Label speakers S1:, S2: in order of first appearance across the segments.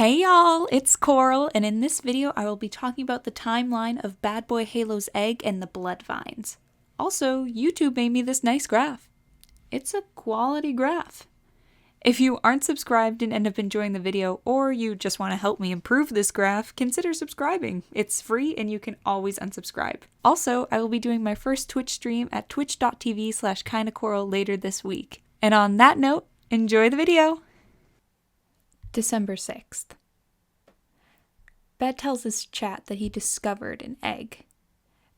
S1: Hey y'all, it's Coral, and in this video I will be talking about the timeline of BadBoyHalo's egg and the blood vines. Also, YouTube made me this nice graph. It's a quality graph. If you aren't subscribed and end up enjoying the video, or you just want to help me improve this graph, consider subscribing. It's free and you can always unsubscribe. Also, I will be doing my first Twitch stream at twitch.tv/kindacoral later this week. And on that note, enjoy the video! December 6th. Bad tells his chat that he discovered an egg.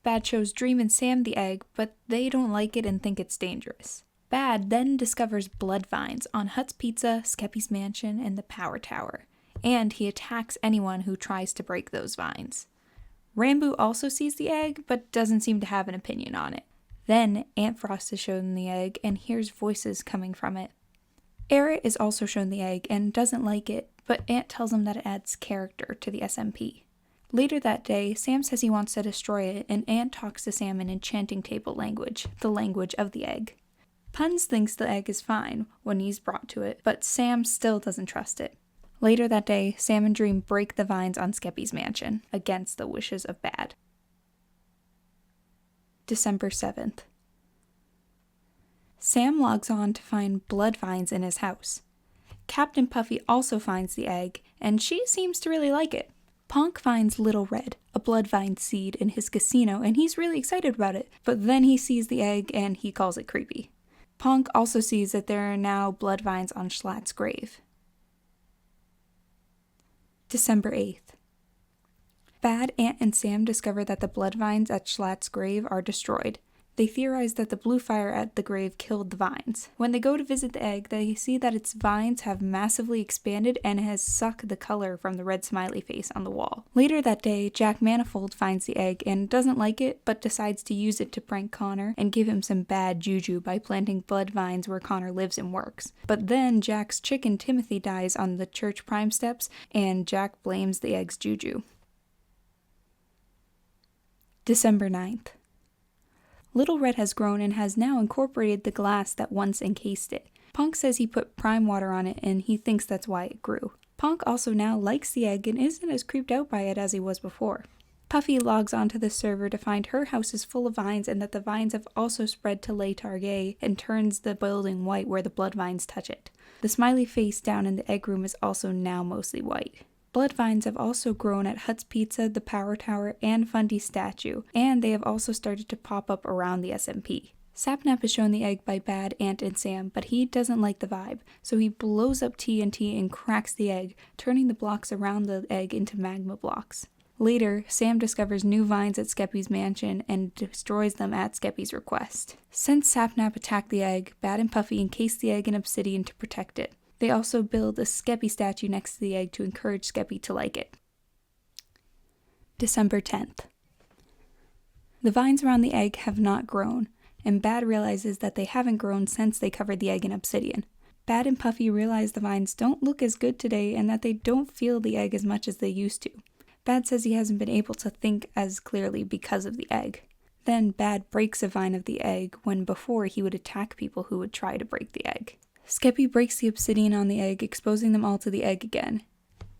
S1: Bad shows Dream and Sam the egg, but they don't like it and think it's dangerous. Bad then discovers blood vines on Hut's Pizza, Skeppy's Mansion, and the Power Tower, and he attacks anyone who tries to break those vines. Ranboo also sees the egg, but doesn't seem to have an opinion on it. Then Antfrost is shown the egg and hears voices coming from it. Eret is also shown the egg and doesn't like it, but Ant tells him that it adds character to the SMP. Later that day, Sam says he wants to destroy it, and Ant talks to Sam in enchanting table language, the language of the egg. Puns thinks the egg is fine when he's brought to it, but Sam still doesn't trust it. Later that day, Sam and Dream break the vines on Skeppy's mansion, against the wishes of Bad. December 7th. Sam logs on to find blood vines in his house. CaptainPuffy also finds the egg, and she seems to really like it. Ponk finds Little Red, a blood vine seed, in his casino, and he's really excited about it, but then he sees the egg and he calls it creepy. Ponk also sees that there are now blood vines on Schlatt's grave. December 8th. Bad, Ant, and Sam discover that the blood vines at Schlatt's grave are destroyed. They theorize that the blue fire at the grave killed the vines. When they go to visit the egg, they see that its vines have massively expanded and has sucked the color from the red smiley face on the wall. Later that day, Jack Manifold finds the egg and doesn't like it, but decides to use it to prank Connor and give him some bad juju by planting blood vines where Connor lives and works. But then Jack's chicken Timothy dies on the church prime steps, and Jack blames the egg's juju. December 9th. Little Red has grown and has now incorporated the glass that once encased it. Ponk says he put prime water on it and he thinks that's why it grew. Ponk also now likes the egg and isn't as creeped out by it as he was before. Puffy logs onto the server to find her house is full of vines and that the vines have also spread to Le Target and turns the building white where the blood vines touch it. The smiley face down in the egg room is also now mostly white. Blood vines have also grown at Hut's Pizza, the Power Tower, and Fundy's statue, and they have also started to pop up around the SMP. Sapnap is shown the egg by Bad, Ant, and Sam, but he doesn't like the vibe, so he blows up TNT and cracks the egg, turning the blocks around the egg into magma blocks. Later, Sam discovers new vines at Skeppy's mansion and destroys them at Skeppy's request. Since Sapnap attacked the egg, Bad and Puffy encase the egg in obsidian to protect it. They also build a Skeppy statue next to the egg to encourage Skeppy to like it. December 10th. The vines around the egg have not grown, and Bad realizes that they haven't grown since they covered the egg in obsidian. Bad and Puffy realize the vines don't look as good today and that they don't feel the egg as much as they used to. Bad says he hasn't been able to think as clearly because of the egg. Then Bad breaks a vine of the egg when before he would attack people who would try to break the egg. Skeppy breaks the obsidian on the egg, exposing them all to the egg again.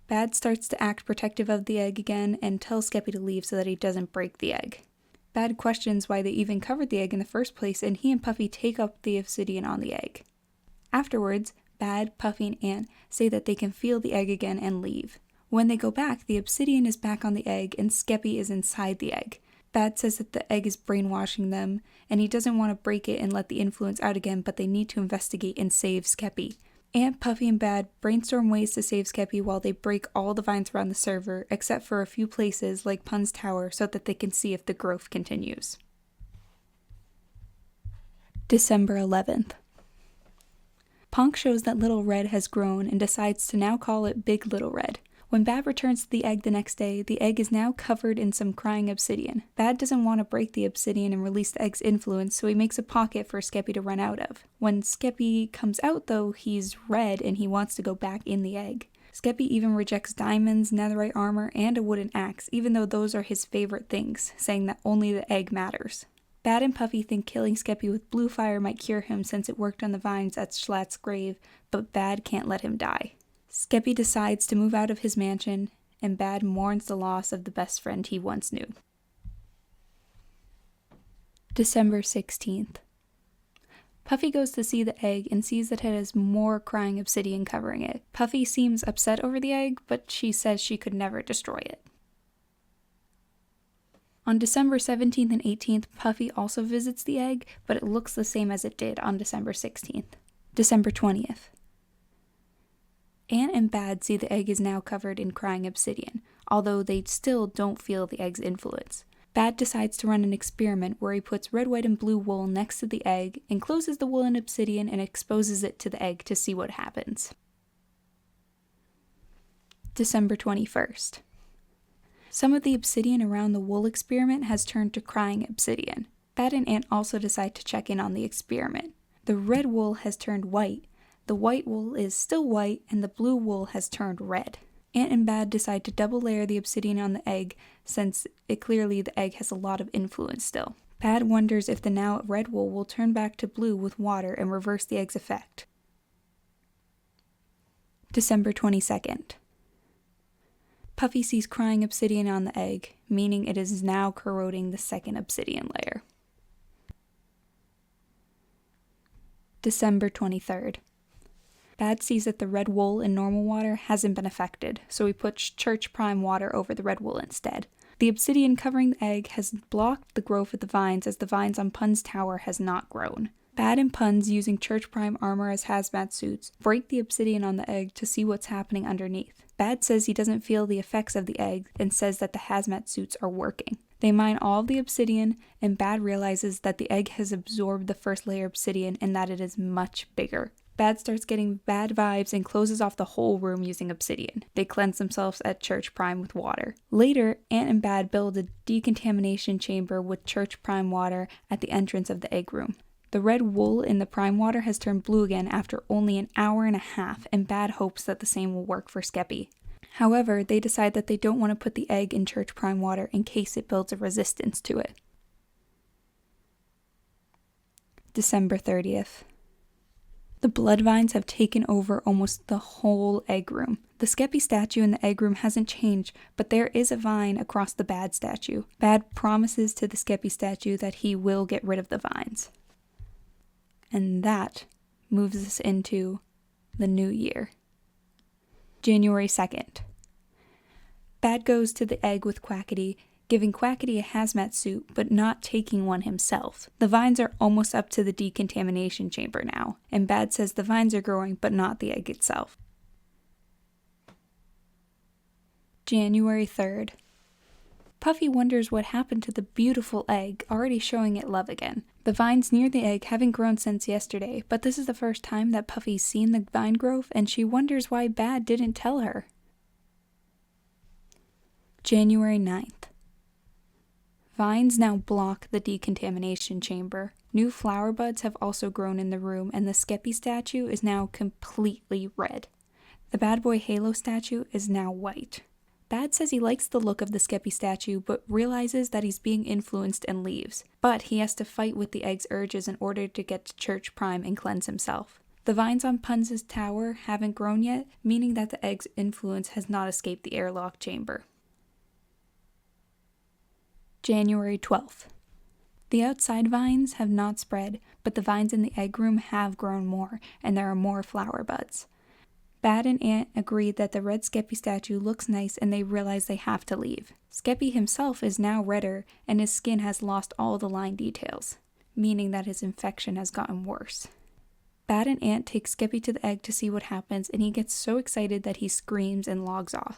S1: Bad starts to act protective of the egg again and tells Skeppy to leave so that he doesn't break the egg. Bad questions why they even covered the egg in the first place, and he and Puffy take up the obsidian on the egg. Afterwards, Bad, Puffy, and Ant say that they can feel the egg again and leave. When they go back, the obsidian is back on the egg and Skeppy is inside the egg. Bad says that the egg is brainwashing them, and he doesn't want to break it and let the influence out again, but they need to investigate and save Skeppy. Ant, Puffy, and Bad brainstorm ways to save Skeppy while they break all the vines around the server, except for a few places like Pun's Tower, so that they can see if the growth continues. December 11th. Ponk shows that Little Red has grown and decides to now call it Big Little Red. When Bad returns to the egg the next day, the egg is now covered in some crying obsidian. Bad doesn't want to break the obsidian and release the egg's influence, so he makes a pocket for Skeppy to run out of. When Skeppy comes out though, he's red and he wants to go back in the egg. Skeppy even rejects diamonds, netherite armor, and a wooden axe, even though those are his favorite things, saying that only the egg matters. Bad and Puffy think killing Skeppy with blue fire might cure him since it worked on the vines at Schlatt's grave, but Bad can't let him die. Skeppy decides to move out of his mansion, and Bad mourns the loss of the best friend he once knew. December 16th. Puffy goes to see the egg and sees that it has more crying obsidian covering it. Puffy seems upset over the egg, but she says she could never destroy it. On December 17th and 18th, Puffy also visits the egg, but it looks the same as it did on December 16th. December 20th. Ant and Bad see the egg is now covered in crying obsidian, although they still don't feel the egg's influence. Bad decides to run an experiment where he puts red, white, and blue wool next to the egg, encloses the wool in obsidian, and exposes it to the egg to see what happens. December 21st. Some of the obsidian around the wool experiment has turned to crying obsidian. Bad and Ant also decide to check in on the experiment. The red wool has turned white, the white wool is still white, and the blue wool has turned red. Ant and Bad decide to double layer the obsidian on the egg, since clearly the egg has a lot of influence still. Bad wonders if the now red wool will turn back to blue with water and reverse the egg's effect. December 22nd. Puffy sees crying obsidian on the egg, meaning it is now corroding the second obsidian layer. December 23rd. Bad sees that the red wool in normal water hasn't been affected, so he puts Church Prime water over the red wool instead. The obsidian covering the egg has blocked the growth of the vines, as the vines on Pun's tower has not grown. Bad and Puns, using Church Prime armor as hazmat suits, break the obsidian on the egg to see what's happening underneath. Bad says he doesn't feel the effects of the egg and says that the hazmat suits are working. They mine all of the obsidian, and Bad realizes that the egg has absorbed the first layer of obsidian and that it is much bigger. Bad starts getting bad vibes and closes off the whole room using obsidian. They cleanse themselves at Church Prime with water. Later, Ant and Bad build a decontamination chamber with Church Prime water at the entrance of the egg room. The red wool in the prime water has turned blue again after only an hour and a half, and Bad hopes that the same will work for Skeppy. However, they decide that they don't want to put the egg in Church Prime water in case it builds a resistance to it. December 30th. The blood vines have taken over almost the whole egg room. The Skeppy statue in the egg room hasn't changed, but there is a vine across the Bad statue. Bad promises to the Skeppy statue that he will get rid of the vines. And that moves us into the new year. January 2nd. Bad goes to the egg with Quackity, giving Quackity a hazmat suit, but not taking one himself. The vines are almost up to the decontamination chamber now, and Bad says the vines are growing, but not the egg itself. January 3rd. Puffy wonders what happened to the beautiful egg, already showing it love again. The vines near the egg haven't grown since yesterday, but this is the first time that Puffy's seen the vine growth, and she wonders why Bad didn't tell her. January 9th. Vines now block the decontamination chamber. New flower buds have also grown in the room, and the Skeppy statue is now completely red. The BadBoyHalo statue is now white. Bad says he likes the look of the Skeppy statue, but realizes that he's being influenced and leaves. But he has to fight with the egg's urges in order to get to Church Prime and cleanse himself. The vines on Pun's tower haven't grown yet, meaning that the egg's influence has not escaped the airlock chamber. January 12th. The outside vines have not spread, but the vines in the egg room have grown more, and there are more flower buds. Bad and Ant agree that the red Skeppy statue looks nice, and they realize they have to leave. Skeppy himself is now redder, and his skin has lost all the line details, meaning that his infection has gotten worse. Bad and Ant take Skeppy to the egg to see what happens, and he gets so excited that he screams and logs off.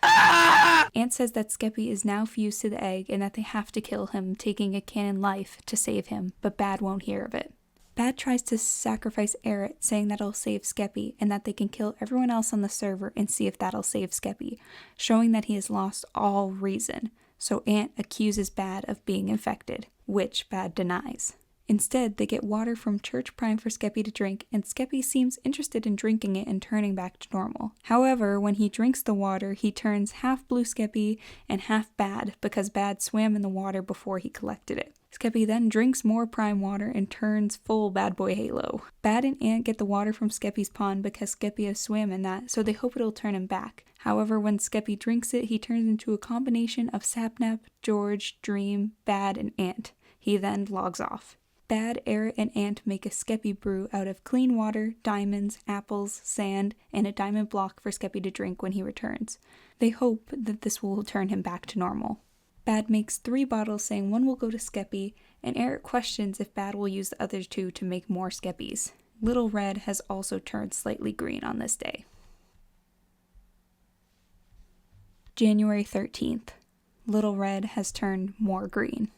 S1: Ant says that Skeppy is now fused to the egg and that they have to kill him, taking a canon life to save him, but Bad won't hear of it. Bad tries to sacrifice Eret, saying that'll save Skeppy, and that they can kill everyone else on the server and see if that'll save Skeppy, showing that he has lost all reason, so Ant accuses Bad of being infected, which Bad denies. Instead, they get water from Church Prime for Skeppy to drink, and Skeppy seems interested in drinking it and turning back to normal. However, when he drinks the water, he turns half blue Skeppy and half Bad because Bad swam in the water before he collected it. Skeppy then drinks more prime water and turns full BadBoyHalo. Bad and Ant get the water from Skeppy's pond because Skeppy has swam in that, so they hope it'll turn him back. However, when Skeppy drinks it, he turns into a combination of Sapnap, George, Dream, Bad, and Ant. He then logs off. Bad, Air, and Ant make a Skeppy brew out of clean water, diamonds, apples, sand, and a diamond block for Skeppy to drink when he returns. They hope that this will turn him back to normal. Bad makes 3 bottles, saying one will go to Skeppy, and Eric questions if Bad will use the other 2 to make more Skeppys. Little Red has also turned slightly green on this day. January 13th. Little Red has turned more green.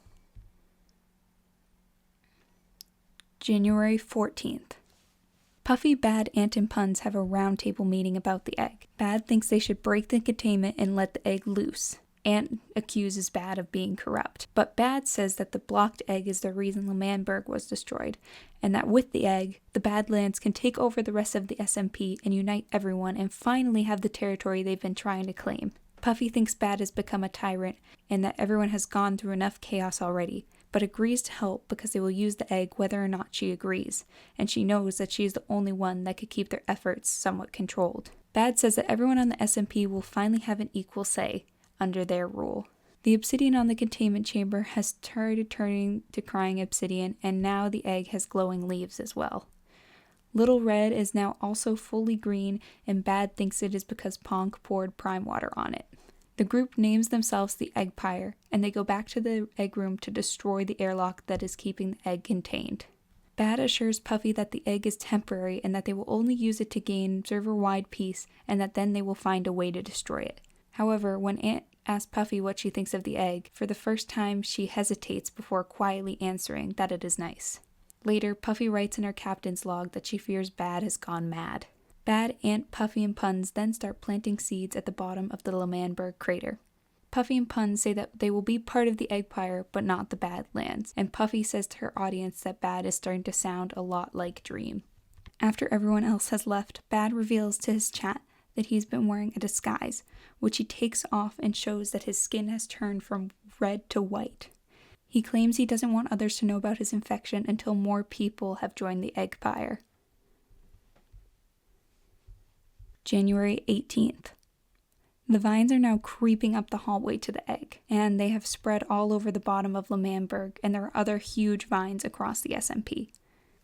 S1: January 14th. Puffy, Bad, Ant, and Puns have a roundtable meeting about the egg. Bad thinks they should break the containment and let the egg loose. Ant accuses Bad of being corrupt, but Bad says that the blocked egg is the reason L'Manberg was destroyed, and that with the egg, the Badlands can take over the rest of the SMP and unite everyone and finally have the territory they've been trying to claim. Puffy thinks Bad has become a tyrant and that everyone has gone through enough chaos already, but agrees to help because they will use the egg whether or not she agrees, and she knows that she is the only one that could keep their efforts somewhat controlled. Bad says that everyone on the SMP will finally have an equal say under their rule. The obsidian on the containment chamber has started turning to crying obsidian, and now the egg has glowing leaves as well. Little Red is now also fully green, and Bad thinks it is because Ponk poured prime water on it. The group names themselves the Eggpire, and they go back to the egg room to destroy the airlock that is keeping the egg contained. Bad assures Puffy that the egg is temporary and that they will only use it to gain server-wide peace, and that then they will find a way to destroy it. However, when Ant asks Puffy what she thinks of the egg, for the first time she hesitates before quietly answering that it is nice. Later, Puffy writes in her captain's log that she fears Bad has gone mad. Bad, Ant, Puffy, and Puns then start planting seeds at the bottom of the L'Manberg crater. Puffy and Puns say that they will be part of the Eggpire, but not the Badlands, and Puffy says to her audience that Bad is starting to sound a lot like Dream. After everyone else has left, Bad reveals to his chat that he's been wearing a disguise, which he takes off and shows that his skin has turned from red to white. He claims he doesn't want others to know about his infection until more people have joined the Eggpire. January 18th. The vines are now creeping up the hallway to the egg, and they have spread all over the bottom of L'Manberg, and there are other huge vines across the SMP.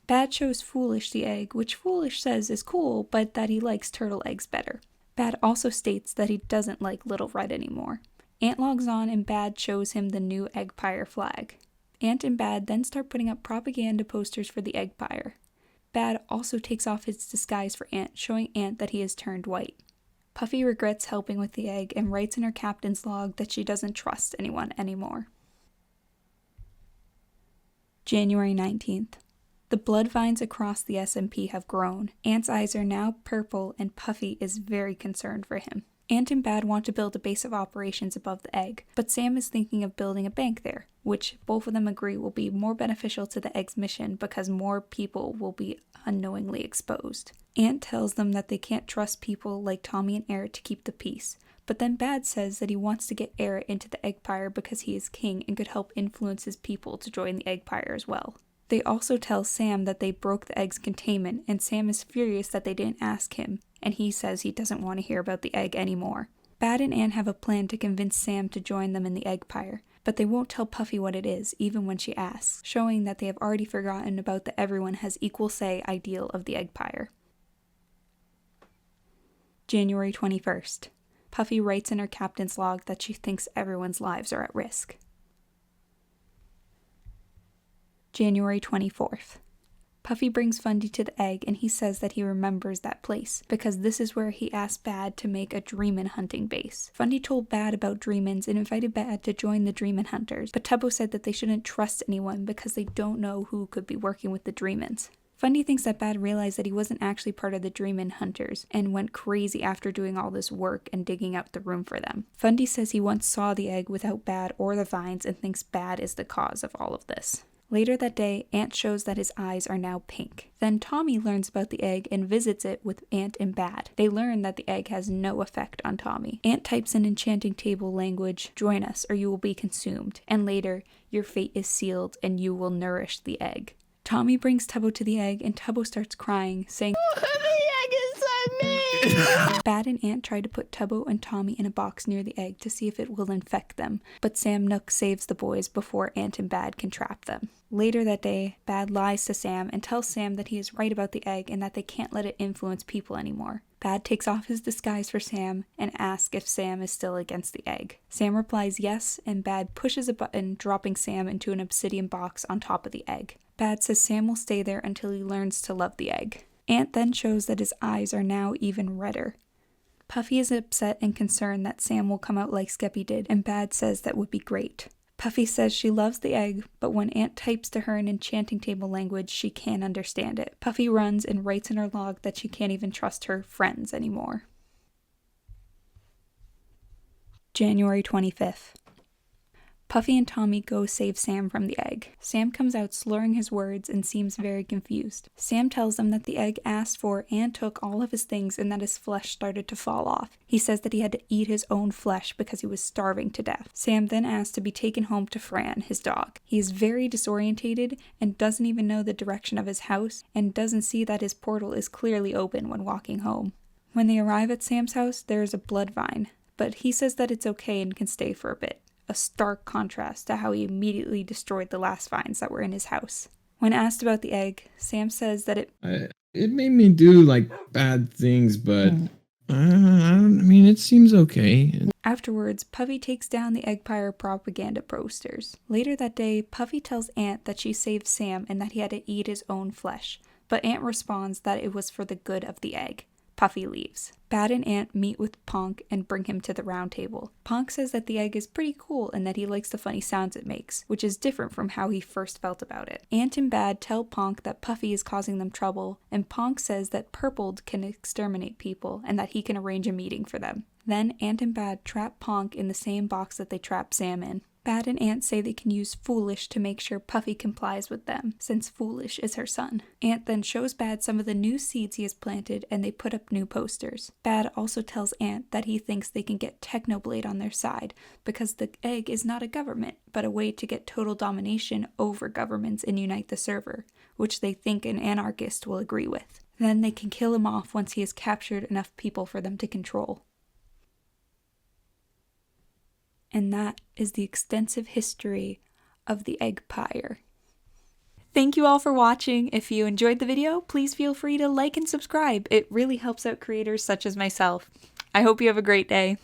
S1: Bad shows Foolish the egg, which Foolish says is cool, but that he likes turtle eggs better. Bad also states that he doesn't like Little Red anymore. Ant logs on and Bad shows him the new Eggpire flag. Ant and Bad then start putting up propaganda posters for the Eggpire. Bad also takes off his disguise for Ant, showing Ant that he has turned white. Puffy regrets helping with the egg and writes in her captain's log that she doesn't trust anyone anymore. January 19th. The blood vines across the SMP have grown. Ant's eyes are now purple and Puffy is very concerned for him. Ant and Bad want to build a base of operations above the egg, but Sam is thinking of building a bank there, which both of them agree will be more beneficial to the egg's mission because more people will be unknowingly exposed. Ant tells them that they can't trust people like Tommy and Eric to keep the peace, but then Bad says that he wants to get Eric into the Eggpire because he is king and could help influence his people to join the Eggpire as well. They also tell Sam that they broke the egg's containment, and Sam is furious that they didn't ask him, and he says he doesn't want to hear about the egg anymore. Bad and Ant have a plan to convince Sam to join them in the Eggpire, but they won't tell Puffy what it is, even when she asks, showing that they have already forgotten about the everyone has equal say ideal of the Eggpire. January 21st. Puffy writes in her captain's log that she thinks everyone's lives are at risk. January 24th. Puffy brings Fundy to the egg and he says that he remembers that place, because this is where he asked Bad to make a Dreamin' hunting base. Fundy told Bad about Dreamins and invited Bad to join the Dreamin' hunters, but Tubbo said that they shouldn't trust anyone because they don't know who could be working with the Dreamins. Fundy thinks that Bad realized that he wasn't actually part of the Dreamin' hunters and went crazy after doing all this work and digging out the room for them. Fundy says he once saw the egg without Bad or the vines and thinks Bad is the cause of all of this. Later that day, Ant shows that his eyes are now pink. Then Tommy learns about the egg and visits it with Ant and Bad. They learn that the egg has no effect on Tommy. Ant types in enchanting table language, "Join us or you will be consumed," and later, "Your fate is sealed and you will nourish the egg." Tommy brings Tubbo to the egg and Tubbo starts crying, saying, "The egg is on me!" Bad and Ant try to put Tubbo and Tommy in a box near the egg to see if it will infect them, but Sam Nook saves the boys before Ant and Bad can trap them. Later that day, Bad lies to Sam and tells Sam that he is right about the egg and that they can't let it influence people anymore. Bad takes off his disguise for Sam and asks if Sam is still against the egg. Sam replies yes, and Bad pushes a button, dropping Sam into an obsidian box on top of the egg. Bad says Sam will stay there until he learns to love the egg. Ant then shows that his eyes are now even redder. Puffy is upset and concerned that Sam will come out like Skeppy did, and Bad says that would be great. Puffy says she loves the egg, but when Ant types to her in enchanting table language, she can't understand it. Puffy runs and writes in her log that she can't even trust her friends anymore. January 25th. Puffy and Tommy go save Sam from the egg. Sam comes out slurring his words and seems very confused. Sam tells them that the egg asked for and took all of his things and that his flesh started to fall off. He says that he had to eat his own flesh because he was starving to death. Sam then asks to be taken home to Fran, his dog. He is very disorientated and doesn't even know the direction of his house and doesn't see that his portal is clearly open when walking home. When they arrive at Sam's house, there is a blood vine, but he says that it's okay and can stay for a bit. A stark contrast to how he immediately destroyed the last vines that were in his house. When asked about the egg, Sam says that it
S2: made me do like bad things, but I mean, it seems okay.
S1: Afterwards, Puffy takes down the Eggpire propaganda posters. Later that day, Puffy tells Ant that she saved Sam and that he had to eat his own flesh, but Ant responds that it was for the good of the egg. Puffy leaves. Bad and Ant meet with Ponk and bring him to the round table. Ponk says that the egg is pretty cool and that he likes the funny sounds it makes, which is different from how he first felt about it. Ant and Bad tell Ponk that Puffy is causing them trouble, and Ponk says that Purpled can exterminate people and that he can arrange a meeting for them. Then Ant and Bad trap Ponk in the same box that they trap Sam in. Bad and Ant say they can use Foolish to make sure Puffy complies with them, since Foolish is her son. Ant then shows Bad some of the new seeds he has planted and they put up new posters. Bad also tells Ant that he thinks they can get Technoblade on their side because the egg is not a government, but a way to get total domination over governments and unite the server, which they think an anarchist will agree with. Then they can kill him off once he has captured enough people for them to control. And that is the extensive history of the Eggpire. Thank you all for watching. If you enjoyed the video, please feel free to like and subscribe. It really helps out creators such as myself. I hope you have a great day.